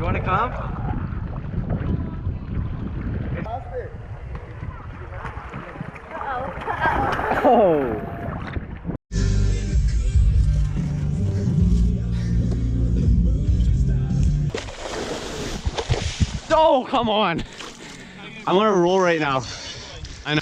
You want to come? Oh! Oh, come on! I'm gonna roll right now. I know.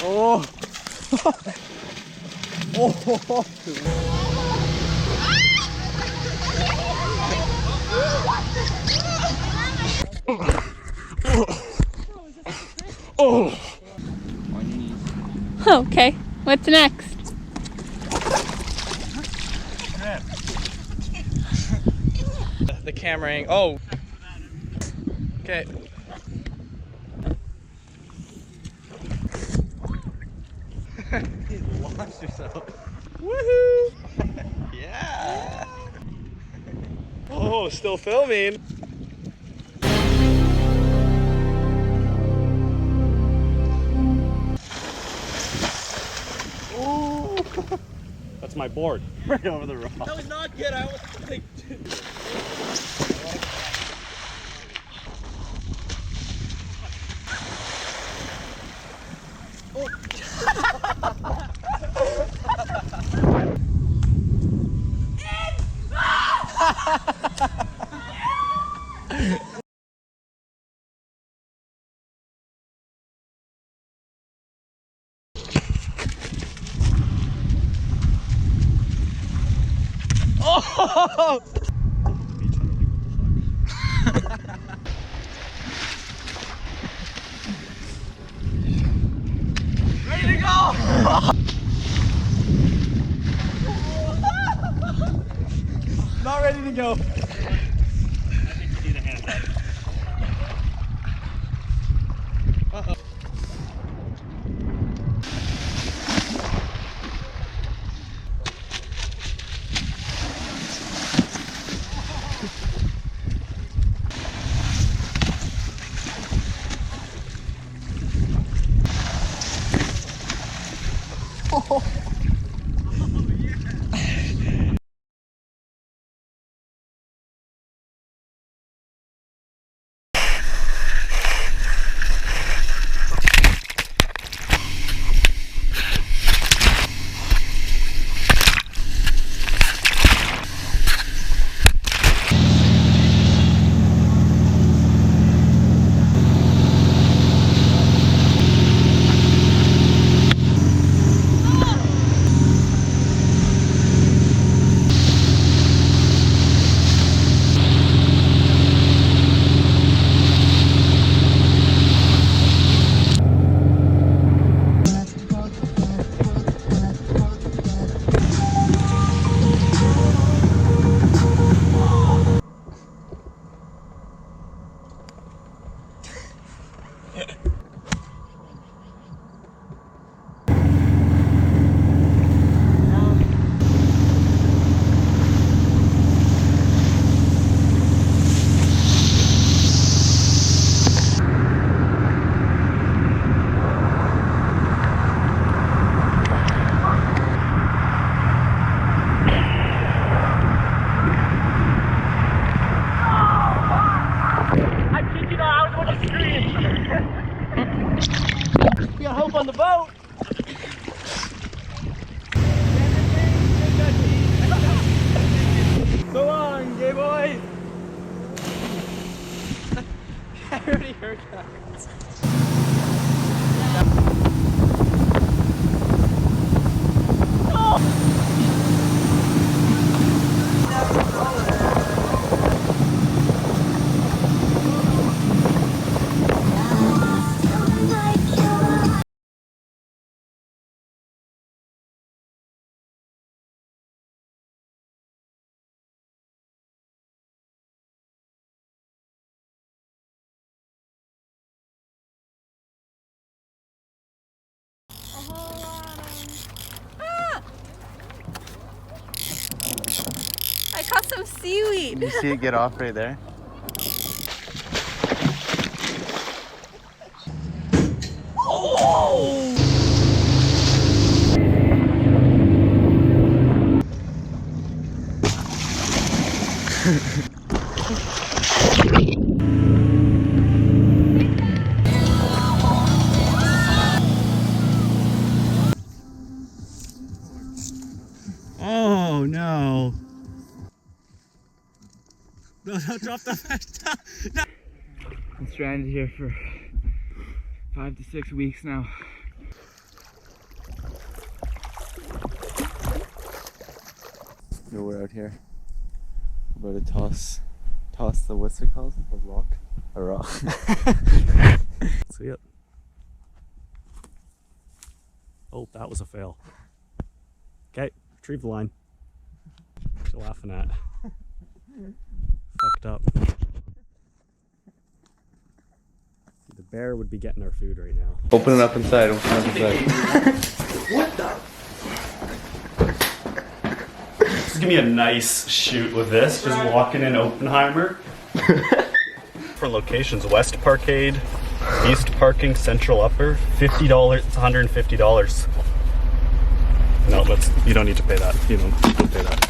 Oh! Oh! Oh! Okay, what's next? The camera angle. Oh! Okay. You launched yourself. Woohoo! Yeah! Oh, still filming. Oh! That's my board. Right over the rock. That was not good. I was like, oh! Ready to go! Not ready to go. I think you need a hand up. Uh-oh. Oh. We got hope on the boat. So long, gay boys. I already heard that. I caught some seaweed. You see it get off right there? No, drop the fish. No. I'm stranded here for 5 to 6 weeks now. No, we're out here. We're about to toss the, what's it called? A rock? A rock. See it? Oh, that was a fail. Okay, retrieve the line. What you laughing at? Fucked up. The bear would be getting our food right now. Open it up inside. Open it up inside. What the? Just give me a nice shoot with this. Just walking in Oppenheimer. For locations: West Parkade, East Parking, Central Upper. $50. It's $150. No, you don't need to pay that. You don't pay that.